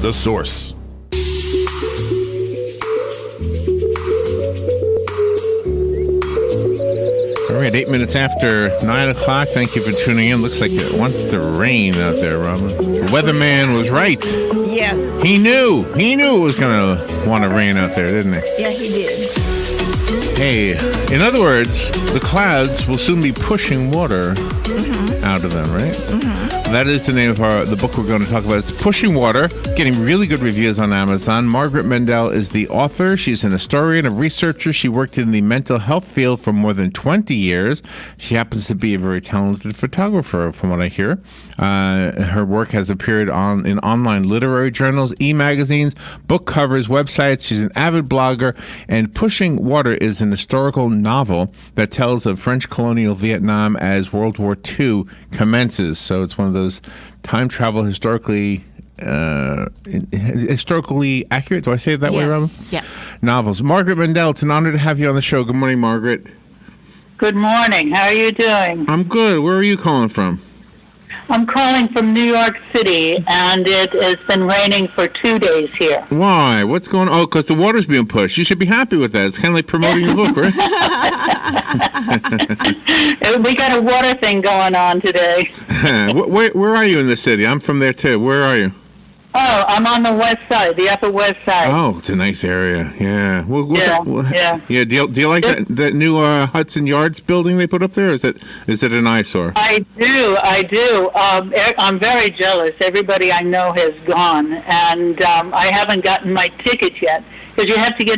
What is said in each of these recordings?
The Source. All right, 8 minutes after 9 o'clock. Thank you for tuning in. Looks like it wants to rain out there, Robin. The weatherman was right. Yeah. He knew it was going to want to rain out there, didn't he? Yeah, he did. Hey, in other words, the clouds will soon be pushing water out of them, right? That is the name of the book we're going to talk about. It's Pushing Water, getting really good reviews on Amazon. Margaret Mendel is the author. She's an historian, a researcher. She worked in the mental health field for more than 20 years. She happens to be a very talented photographer, from what I hear. Her work has appeared in online literary journals, e-magazines, book covers, websites. She's an avid blogger, and Pushing Water is an historical novel that tells of French colonial Vietnam as World War II commences. So it's one of those time travel historically accurate. Do I say it that way, Robin? Yeah. Novels. Margaret Mendel, it's an honor to have you on the show. Good morning, Margaret. Good morning. How are you doing? I'm good. Where are you calling from? I'm calling from New York City, and it has been raining for 2 days here. Why? What's going on? Oh, because the water's being pushed. You should be happy with that. It's kind of like promoting your book, right? We got a water thing going on today. Where are you in the city? I'm from there, too. Where are you? Oh, I'm on the west side, the Upper West Side. Oh, it's a nice area. Yeah. Yeah. Do you like that new Hudson Yards building they put up there? Is it an eyesore? I do. I'm very jealous. Everybody I know has gone, and I haven't gotten my ticket yet, because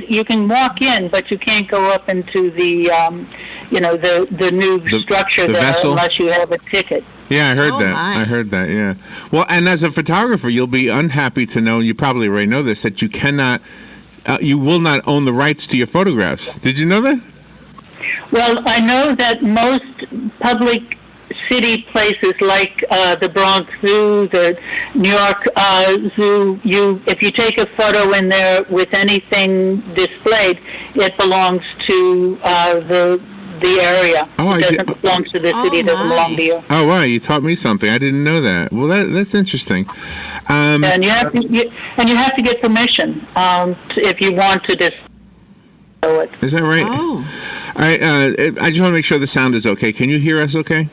you can walk in, but you can't go up into the new structure there vessel? Unless you have a ticket. Yeah, I heard that, yeah. Well, and as a photographer, you'll be unhappy to know, and you probably already know this, that you will not own the rights to your photographs. Did you know that? Well, I know that most public city places like the Bronx Zoo, the New York Zoo, if you take a photo in there with anything displayed, it belongs to the area. It doesn't belong to the city. It doesn't belong to you. Oh, wow! You taught me something. I didn't know that. Well, that's interesting. And you have to get permission if you want to display it. Is that right? Oh. All right. I just want to make sure the sound is okay. Can you hear us okay?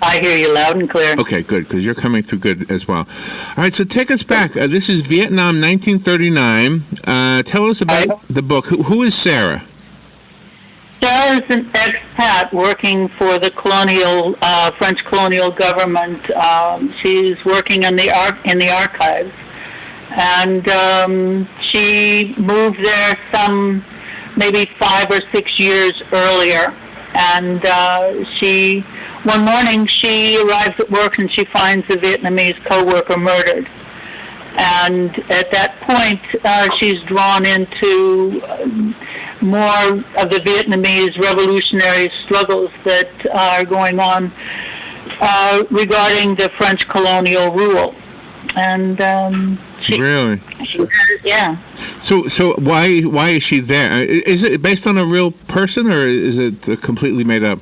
I hear you loud and clear. Okay, good, because you're coming through good as well. All right, so take us back. This is Vietnam, 1939. Tell us about the book. Who is Sarah? Sarah is an expat working for the French colonial government. She's working in the archives, and she moved there some maybe 5 or 6 years earlier. And one morning she arrives at work and she finds a Vietnamese co-worker murdered. And at that point, she's drawn into more of the Vietnamese revolutionary struggles that are going on regarding the French colonial rule. And really? Yeah. So why is she there? Is it based on a real person, or is it completely made up?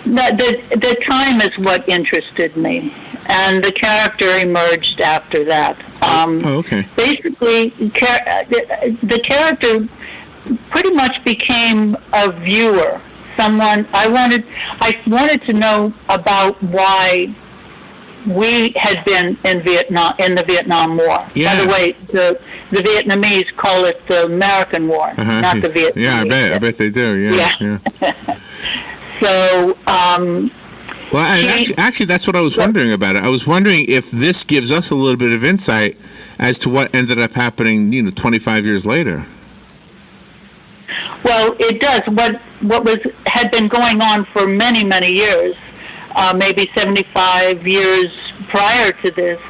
The time is what interested me, and the character emerged after that. Okay. Basically, the character pretty much became a viewer. I wanted to know about why we had been in the Vietnam War. Yeah. By the way, the Vietnamese call it the American War, not the Vietnamese. Yeah, I bet they do. Yeah. So, well, actually, that's what I was wondering about it. I was wondering if this gives us a little bit of insight as to what ended up happening, 25 years later. Well, it does. What had been going on for many, many years, maybe 75 years prior to this,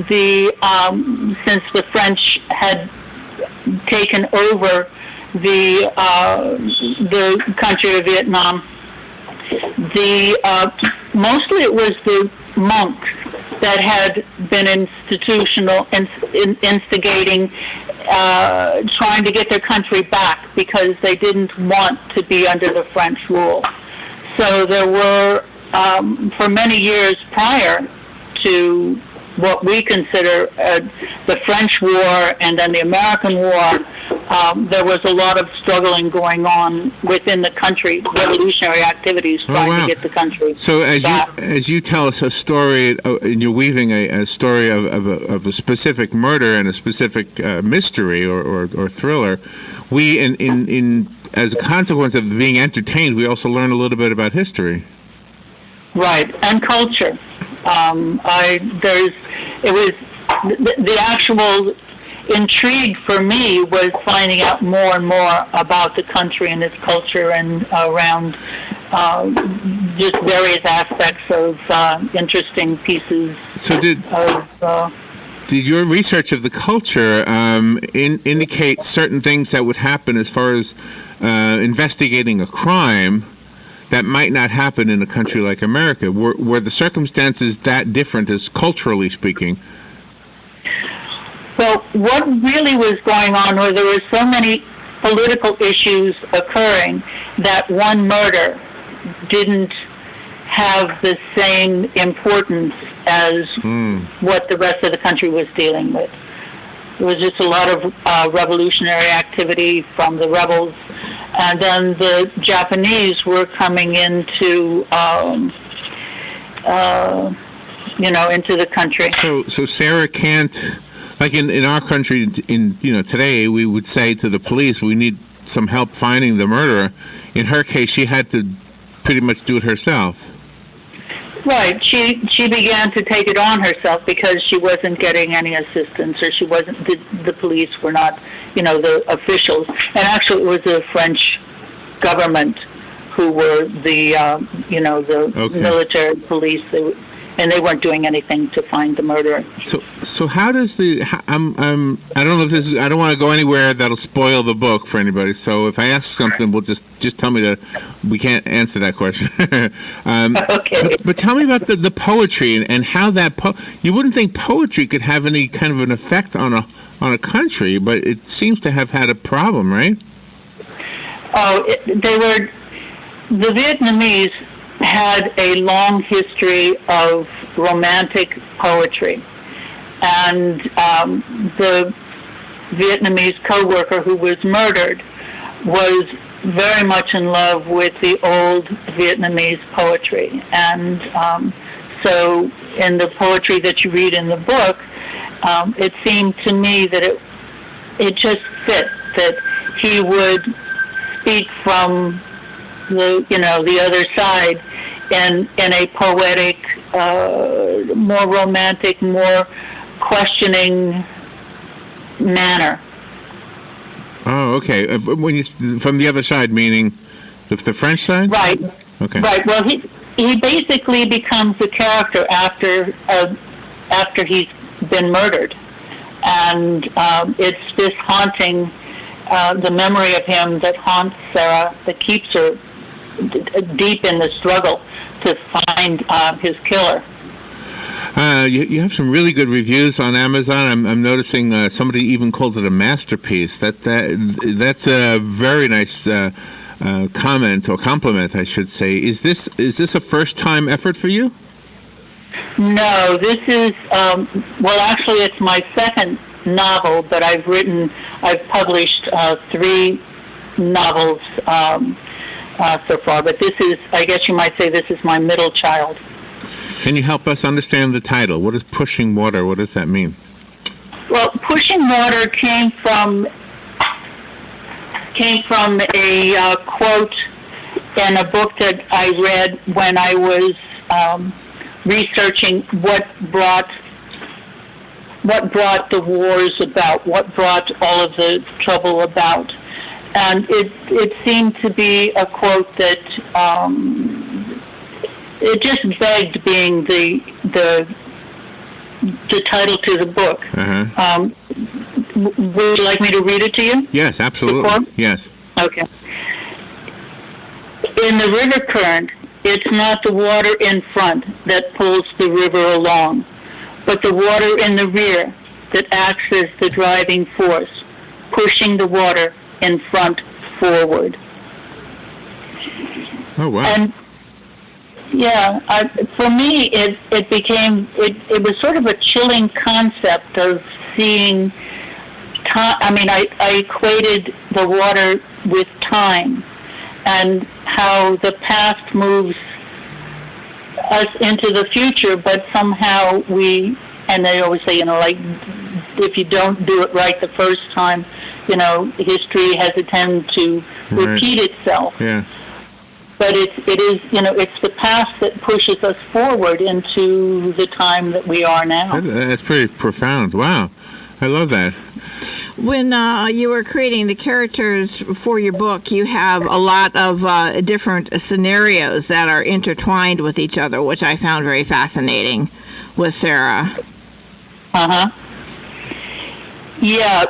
since the French had taken over the country of Vietnam, mostly it was the monks that had been instigating, trying to get their country back because they didn't want to be under the French rule. So there were, for many years prior to what we consider the French War and then the American War, there was a lot of struggling going on within the country, revolutionary activities trying to get the country So back. as you tell us a story, and you're weaving a story of a specific murder and a specific mystery or thriller, we in as a consequence of being entertained, we also learn a little bit about history. Right, and culture. It was the actual intrigue for me was finding out more and more about the country and its culture and around just various aspects of interesting pieces. So did your research of the culture indicate certain things that would happen as far as investigating a crime that might not happen in a country like America? Were the circumstances that different, as culturally speaking? Well, what really was going on was there were so many political issues occurring that one murder didn't have the same importance as what the rest of the country was dealing with. There was just a lot of revolutionary activity from the rebels, and then the Japanese were coming into, into the country. So Sarah can't, like in our country, today we would say to the police, we need some help finding the murderer. In her case, she had to pretty much do it herself. Right. She began to take it on herself because she wasn't getting any assistance, or she wasn't. The police were not, the officials. And actually, it was the French government who were the military police. They weren't doing anything to find the murderer. So how does I don't know if this is. I don't want to go anywhere that'll spoil the book for anybody. So if I ask something, we'll just tell me we can't answer that question. Okay. But tell me about the poetry and how that you wouldn't think poetry could have any kind of an effect on a country, but it seems to have had a problem, right? Oh, the Vietnamese had a long history of romantic poetry, and the Vietnamese co-worker who was murdered was very much in love with the old Vietnamese poetry, and so in the poetry that you read in the book, it seemed to me that it just fit that he would speak from the other side in a poetic, more romantic, more questioning manner. Oh, okay. When you from the other side, meaning the French side? Right. Okay. Right. Well, he basically becomes a character after he's been murdered, and it's this haunting, the memory of him that haunts Sarah, that keeps her deep in the struggle to find his killer. You have some really good reviews on Amazon. I'm noticing somebody even called it a masterpiece. That's a very nice comment or compliment, I should say. Is this a first time effort for you? No, this is actually it's my second novel, but I've published 3 novels so far, but this is, I guess you might say, this is my middle child. Can you help us understand the title? What is Pushing Water? What does that mean? Well, Pushing Water came from a quote in a book that I read when I was researching what brought the wars about, what brought all of the trouble about. And it seemed to be a quote that it just begged being the title to the book. Uh-huh. Would you like me to read it to you? Yes, absolutely. Yes. Okay. In the river current, it's not the water in front that pulls the river along, but the water in the rear that acts as the driving force, pushing the water in front forward. Oh, wow. And yeah, for me, it was sort of a chilling concept of seeing time. I mean, I equated the water with time and how the past moves us into the future, but somehow and they always say, like, if you don't do it right the first time, history has a tendency to repeat itself. Yeah. But it is, it's the past that pushes us forward into the time that we are now. That's pretty profound. Wow. I love that. When you were creating the characters for your book, you have a lot of different scenarios that are intertwined with each other, which I found very fascinating with Sarah. Uh-huh. Yeah.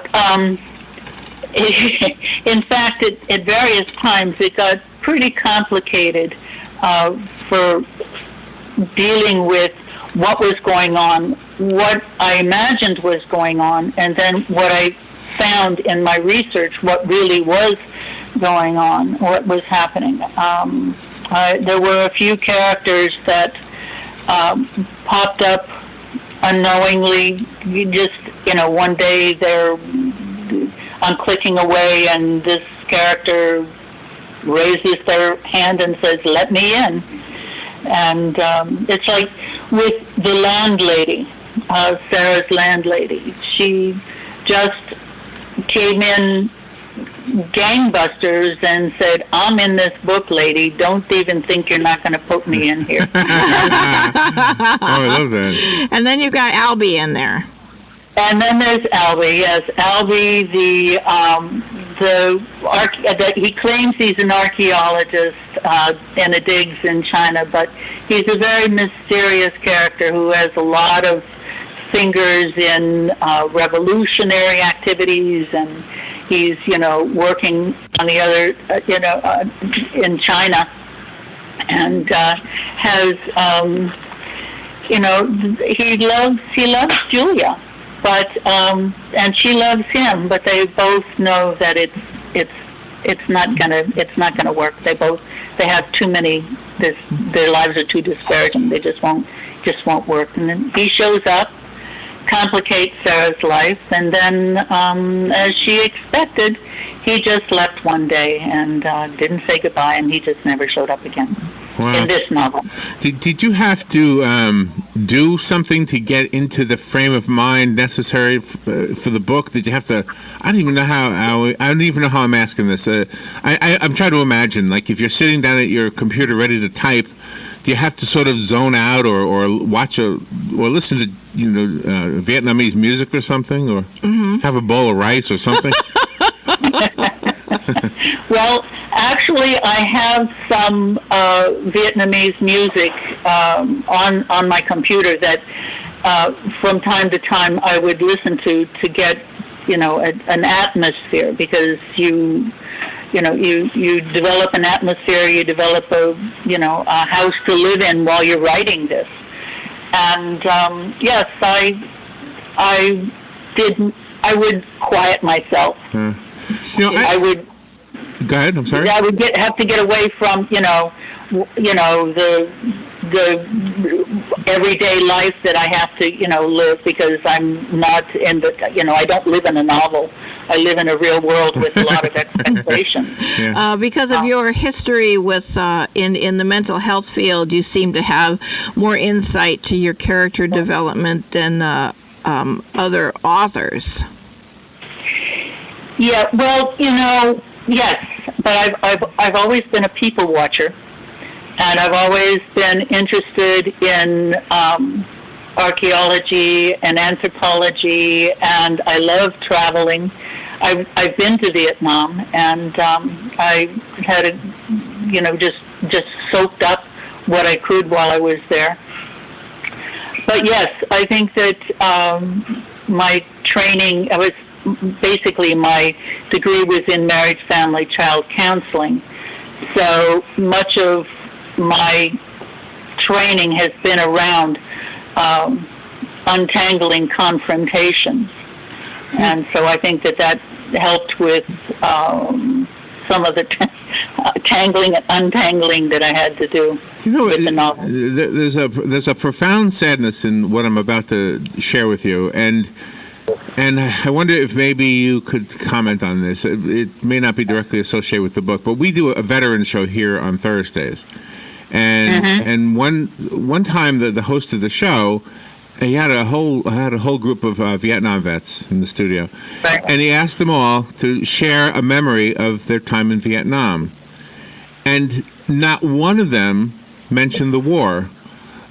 In fact, at various times, it got pretty complicated for dealing with what was going on, what I imagined was going on, and then what I found in my research, what really was going on, what was happening. There were a few characters that popped up unknowingly. One day I'm clicking away and this character raises their hand and says, "Let me in." And it's like with the landlady, Sarah's landlady. She just came in gangbusters and said, "I'm in this book, lady. Don't even think you're not going to put me in here." Oh, I love that. And then you got Albie in there. And then there's Albie. Yes, Albie, he claims he's an archaeologist in a digs in China, but he's a very mysterious character who has a lot of fingers in revolutionary activities, and he's working on the other in China, and has he loves Julia, but and she loves him, but they both know that it's not gonna work. They have too many. Their lives are too disparaging. They just won't work. And then he shows up, complicates Sarah's life, and then as she expected, he just left one day and didn't say goodbye, and he just never showed up again. Wow. In this novel. Did you have to do something to get into the frame of mind necessary for the book? Did you have to? I don't even know how I'm asking this. I'm trying to imagine, like, if you're sitting down at your computer ready to type, do you have to sort of zone out or watch or listen to Vietnamese music or something, or have a bowl of rice or something? Well, actually, I have some Vietnamese music on my computer that from time to time I would listen to get an atmosphere, because you develop an atmosphere, you develop a house to live in while you're writing this. And yes, I would quiet myself. I would. Go ahead. I'm sorry. I would have to get away from the everyday life that I have to live, because I'm not in the I don't live in a novel. I live in a real world with a lot of expectations. Yeah. Because of your history with in the mental health field, you seem to have more insight to your character development than other authors. Yeah, well, yes, but I've always been a people watcher, and I've always been interested in archaeology and anthropology, and I love traveling. I've been to Vietnam, and I had just soaked up what I could while I was there. But yes, I think that my training, basically my degree was in marriage, family, child counseling. So much of my training has been around untangling confrontations. And so I think that helped with some of the tangling and untangling that I had to do with the novel. There's a profound sadness in what I'm about to share with you, and I wonder if maybe you could comment on this. It may not be directly associated with the book, but we do a veteran show here on Thursdays, and one time the host of the show, he had a whole group of Vietnam vets in the studio, right. And he asked them all to share a memory of their time in Vietnam, and not one of them mentioned the war.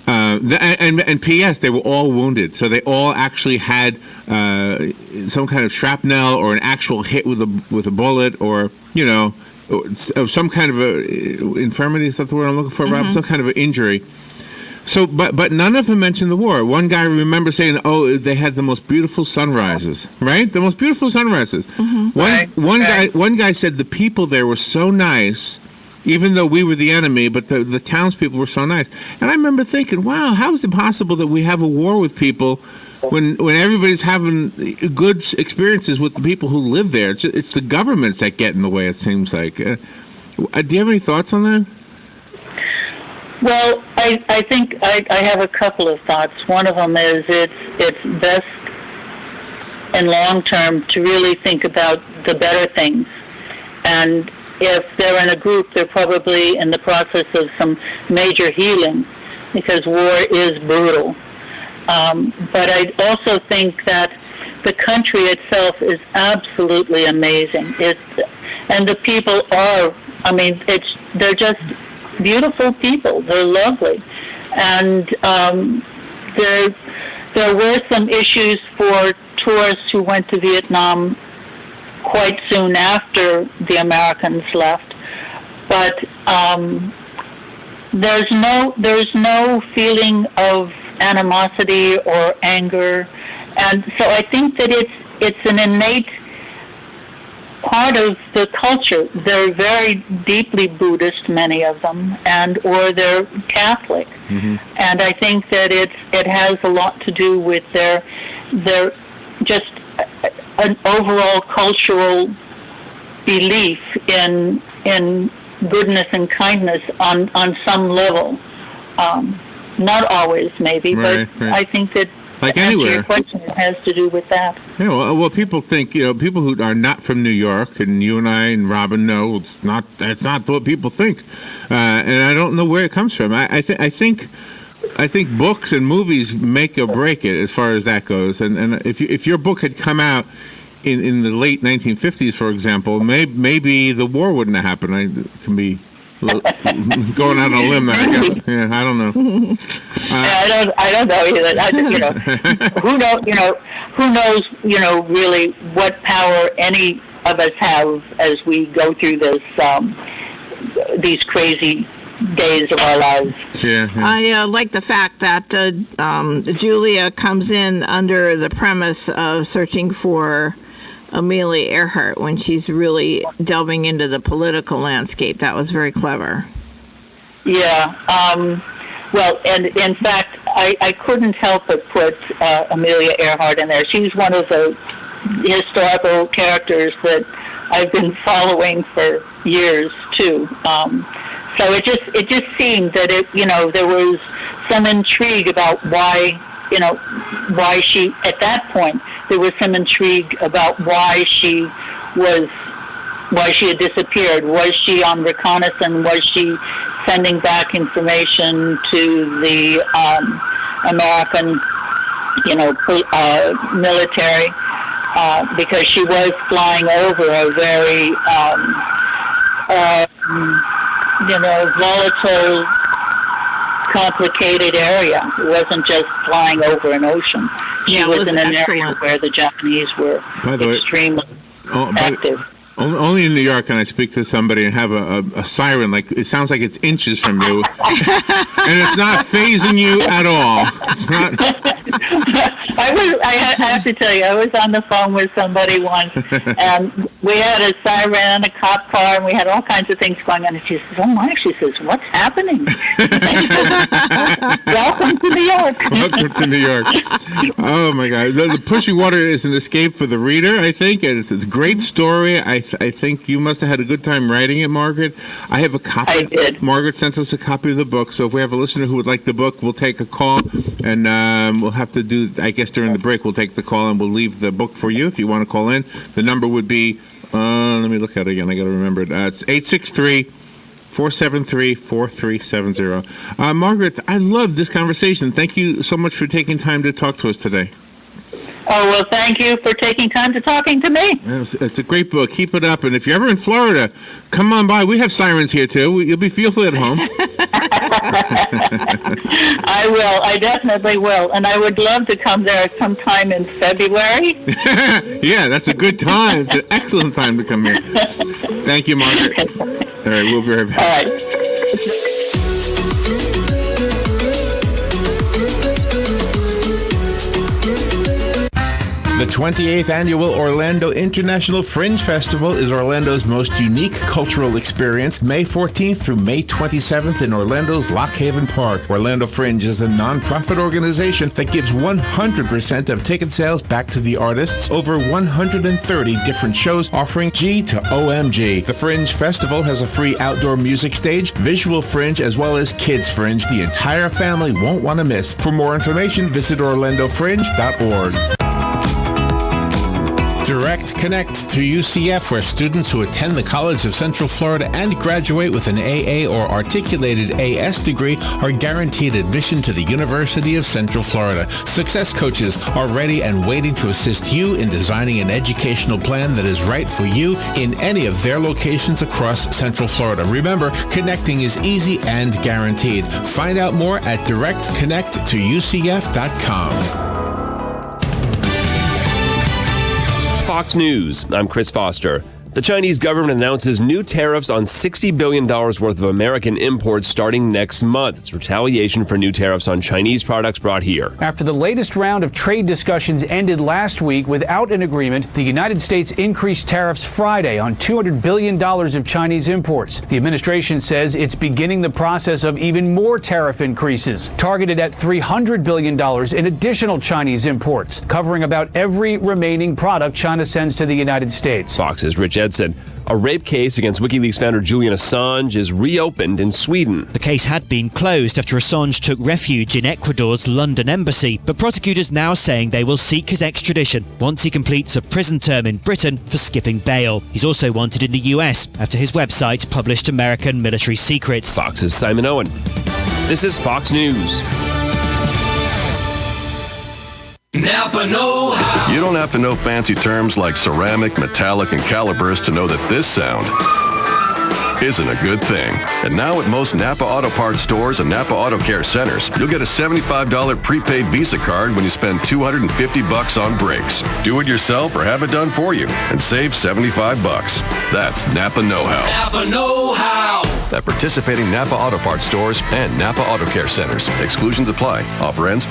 And P.S. they were all wounded, so they all actually had some kind of shrapnel or an actual hit with a bullet, or or some kind of a infirmity. Is that the word I'm looking for, Rob? Some kind of an injury. So, but none of them mentioned the war. One guy remember saying, "Oh, they had the most beautiful sunrises, right? The most beautiful sunrises." One guy said the people there were so nice, even though we were the enemy, but the townspeople were so nice. And I remember thinking, wow, how is it possible that we have a war with people when everybody's having good experiences with the people who live there? It's the governments that get in the way, it seems like. Do you have any thoughts on that? Well, I think I have a couple of thoughts. One of them is it's best in long term to really think about the better things. And if they're in a group, they're probably in the process of some major healing, because war is brutal. But I also think that the country itself is absolutely amazing. And the people are, they're just beautiful people. They're lovely. And there were some issues for tourists who went to Vietnam quite soon after the Americans left, but there's no feeling of animosity or anger, and so I think that it's an innate part of the culture. They're very deeply Buddhist, many of them, or they're Catholic, and I think that it has a lot to do with their just an overall cultural belief in goodness and kindness on some level. Not always, maybe, right. I think that, like anywhere, your question, it has to do with that. Yeah, well, people think, people who are not from New York, and you and I and Robin know that's not what people think, and I don't know where it comes from. I think books and movies make or break it as far as that goes. And if your book had come out in the late 1950s, for example, maybe the war wouldn't have happened. I can be going out on a limb there, I guess. Yeah, I don't know. I don't know either. Who knows? Really, what power any of us have as we go through this these crazy days of our lives. Yeah. I like the fact that Julia comes in under the premise of searching for Amelia Earhart when she's really delving into the political landscape. That was very clever. Yeah. Well, and in fact, I couldn't help but put Amelia Earhart in there. She's one of the historical characters that I've been following for years too. So it just seemed that there was some intrigue about why she, at that point, there was some intrigue about why she had disappeared. Was she on reconnaissance? Was she sending back information to the American, military? Because she was flying over a very, volatile, complicated area. It wasn't just flying over an ocean. She was in an area where the Japanese were extremely active. Only in New York can I speak to somebody and have a siren, like it sounds like it's inches from you, and it's not phasing you at all. It's not. I have to tell you, I was on the phone with somebody once, and we had a siren and a cop car, and we had all kinds of things going on. And she says, "Oh my," she says, "what's happening?" Welcome to New York. Welcome to New York. Oh my God! The Pushing Water is an escape for the reader, I think, and it's a great story. I think you must have had a good time writing it, Margaret. I have a copy. I did. Margaret sent us a copy of the book, so if we have a listener who would like the book, we'll take a call, and we'll have to do. I guess during the break, we'll take the call, and we'll leave the book for you if you want to call in. The number would be. Let me look at it again. I got to remember it. It's 863-473-4370. Margaret, I love this conversation. Thank you so much for taking time to talk to us today. Oh, well, thank you for taking time to talking to me. It's a great book. Keep it up. And if you're ever in Florida, come on by. We have sirens here, too. You'll feel at home. I will. I definitely will. And I would love to come there sometime in February. Yeah, that's a good time. It's an excellent time to come here. Thank you, Margaret. All right, we'll be right back. All right. The 28th Annual Orlando International Fringe Festival is Orlando's most unique cultural experience, May 14th through May 27th in Orlando's Lock Haven Park. Orlando Fringe is a non-profit organization that gives 100% of ticket sales back to the artists. Over 130 different shows offering G to OMG. The Fringe Festival has a free outdoor music stage, visual fringe, as well as kids fringe. The entire family won't want to miss. For more information, visit orlandofringe.org. Direct Connect to UCF, where students who attend the College of Central Florida and graduate with an AA or articulated AS degree are guaranteed admission to the University of Central Florida. Success coaches are ready and waiting to assist you in designing an educational plan that is right for you in any of their locations across Central Florida. Remember, connecting is easy and guaranteed. Find out more at directconnecttoucf.com. Fox News, I'm Chris Foster. The Chinese government announces new tariffs on $60 billion worth of American imports starting next month. It's retaliation for new tariffs on Chinese products brought here. After the latest round of trade discussions ended last week without an agreement, the United States increased tariffs Friday on $200 billion of Chinese imports. The administration says it's beginning the process of even more tariff increases, targeted at $300 billion in additional Chinese imports, covering about every remaining product China sends to the United States. Fox's Rich Edson. A rape case against WikiLeaks founder Julian Assange is reopened in Sweden. The case had been closed after Assange took refuge in Ecuador's London embassy, but prosecutors now saying they will seek his extradition once he completes a prison term in Britain for skipping bail. He's also wanted in the US after his website published American military secrets. Fox's Simon Owen. This is Fox News. Napa know-how. You don't have to know fancy terms like ceramic, metallic, and calipers to know that this sound isn't a good thing. And now at most Napa Auto Parts stores and Napa Auto Care centers, you'll get a $75 prepaid Visa card when you spend $250 on brakes. Do it yourself or have it done for you and save $75. That's Napa know-how. Napa know-how. At participating Napa Auto Parts stores and Napa Auto Care centers. Exclusions apply. Offer ends